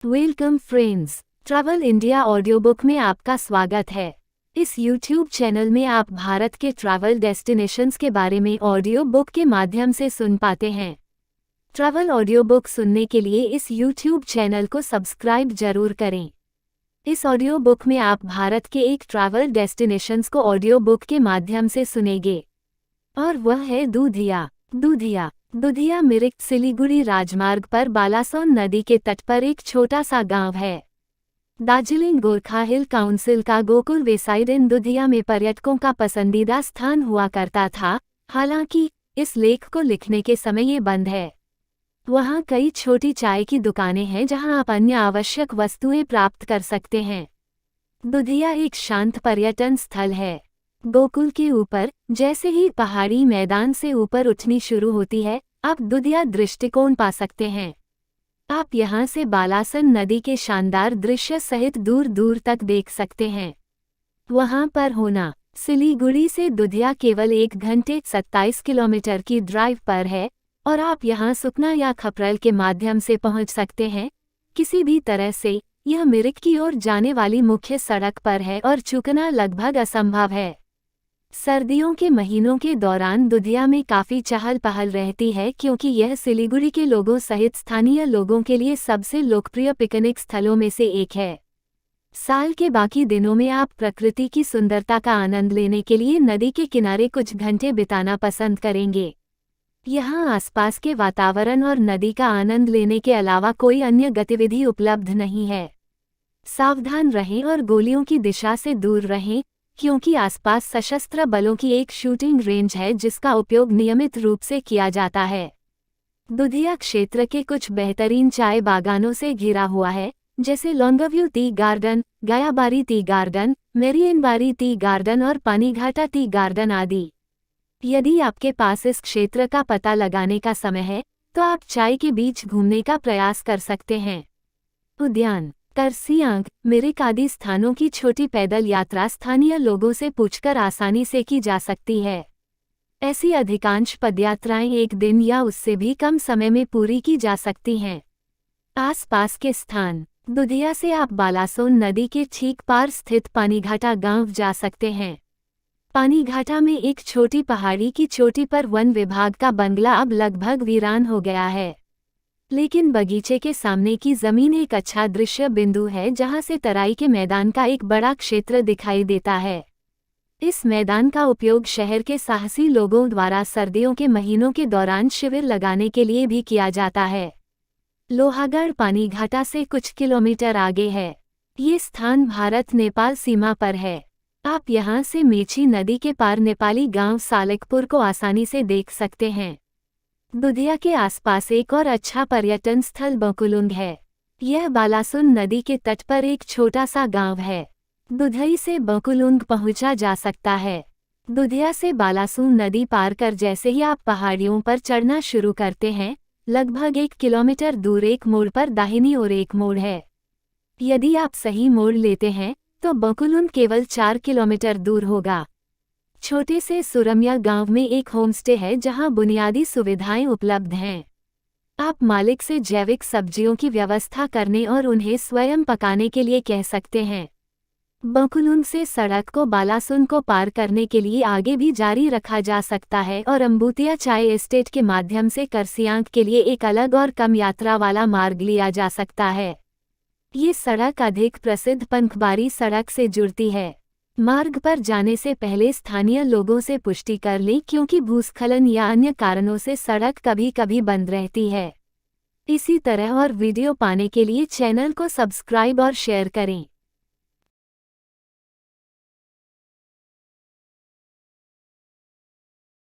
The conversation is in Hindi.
Welcome friends, travel India audio book में आपका स्वागत है। इस यूट्यूब चैनल में आप भारत के ट्रैवल डेस्टिनेशंस के बारे में ऑडियो बुक के माध्यम से सुन पाते हैं। ट्रैवल ऑडियो बुक सुनने के लिए इस यूट्यूब चैनल को सब्सक्राइब जरूर करें। इस ऑडियो बुक में आप भारत के एक ट्रैवल डेस्टिनेशंस को ऑडियो बुक के माध्यम से सुनेंगे और वह है दूधिया। दूधिया मिरिक सिलीगुड़ी राजमार्ग पर बालासोन नदी के तट पर एक छोटा सा गांव है। दार्जिलिंग गोरखा हिल काउंसिल का गोकुल वेसाइड इन दूधिया में पर्यटकों का पसंदीदा स्थान हुआ करता था, हालांकि इस लेख को लिखने के समय ये बंद है। वहाँ कई छोटी चाय की दुकानें हैं जहां आप अन्य आवश्यक वस्तुएं प्राप्त कर सकते हैं। दूधिया एक शांत पर्यटन स्थल है। गोकुल के ऊपर जैसे ही पहाड़ी मैदान से ऊपर उठनी शुरू होती है, आप दूधिया दृष्टिकोण पा सकते हैं। आप यहां से बालासन नदी के शानदार दृश्य सहित दूर दूर तक देख सकते हैं। वहां पर होना सिलीगुड़ी से दूधिया केवल 1 घंटे 27 किलोमीटर की ड्राइव पर है और आप यहां सुकना या खपरल के माध्यम से पहुंच सकते हैं। किसी भी तरह से यह मिरिक की ओर जाने वाली मुख्य सड़क पर है और चुकना लगभग असंभव है। सर्दियों के महीनों के दौरान दूधिया में काफ़ी चहल पहल रहती है क्योंकि यह सिलीगुड़ी के लोगों सहित स्थानीय लोगों के लिए सबसे लोकप्रिय पिकनिक स्थलों में से एक है। साल के बाकी दिनों में आप प्रकृति की सुंदरता का आनंद लेने के लिए नदी के किनारे कुछ घंटे बिताना पसंद करेंगे। यहाँ आसपास के वातावरण और नदी का आनंद लेने के अलावा कोई अन्य गतिविधि उपलब्ध नहीं है। सावधान रहें और गोलियों की दिशा से दूर रहें क्योंकि आसपास सशस्त्र बलों की एक शूटिंग रेंज है जिसका उपयोग नियमित रूप से किया जाता है। दूधिया क्षेत्र के कुछ बेहतरीन चाय बागानों से घिरा हुआ है, जैसे Longview tea garden, Gayabari tea garden, Marionbarie tea garden और पानीघाटा टी गार्डन आदि। यदि आपके पास इस क्षेत्र का पता लगाने का समय है तो आप चाय के बीच घूमने का प्रयास कर सकते हैं। उद्यान करसियांग, मिरिक आदि स्थानों की छोटी पैदल यात्रा स्थानीय लोगों से पूछकर आसानी से की जा सकती है। ऐसी अधिकांश पदयात्राएं 1 दिन या उससे भी कम समय में पूरी की जा सकती हैं। आसपास के स्थान दूधिया से आप बालासोन नदी के ठीक पार स्थित पानीघाटा गांव जा सकते हैं। पानीघाटा में एक छोटी पहाड़ी की चोटी पर वन विभाग का बंगला अब लगभग वीरान हो गया है, लेकिन बगीचे के सामने की जमीन एक अच्छा दृश्य बिंदु है जहां से तराई के मैदान का एक बड़ा क्षेत्र दिखाई देता है। इस मैदान का उपयोग शहर के साहसी लोगों द्वारा सर्दियों के महीनों के दौरान शिविर लगाने के लिए भी किया जाता है। लोहागढ़ पानीघाटा से कुछ किलोमीटर आगे है। ये स्थान भारत नेपाल सीमा पर है। आप यहां से मेची नदी के पार नेपाली गांव सालेकपुर को आसानी से देख सकते हैं। दूधिया के आसपास एक और अच्छा पर्यटन स्थल बकुलुंग है। यह बालासुन नदी के तट पर एक छोटा सा गांव है। दूधई से बकुलुंग पहुंचा जा सकता है। दूधिया से बालासुन नदी पार कर जैसे ही आप पहाड़ियों पर चढ़ना शुरू करते हैं, लगभग 1 किलोमीटर दूर एक मोड़ पर दाहिनी ओर एक मोड़ है। यदि आप सही मोड़ लेते हैं तो बकुलुंग केवल 4 किलोमीटर दूर होगा। छोटे से सुरम्या गांव में एक होमस्टे है जहां बुनियादी सुविधाएं उपलब्ध हैं। आप मालिक से जैविक सब्जियों की व्यवस्था करने और उन्हें स्वयं पकाने के लिए कह सकते हैं। बकुलुंग से सड़क को बालासुन को पार करने के लिए आगे भी जारी रखा जा सकता है और अम्बुतिया चाय एस्टेट के माध्यम से करसियांग के लिए एक अलग और कम यात्रा वाला मार्ग लिया जा सकता है। ये सड़क अधिक प्रसिद्ध पंखबारी सड़क से जुड़ती है। मार्ग पर जाने से पहले स्थानीय लोगों से पुष्टि कर लें क्योंकि भूस्खलन या अन्य कारणों से सड़क कभी कभी बंद रहती है। इसी तरह और वीडियो पाने के लिए चैनल को सब्सक्राइब और शेयर करें।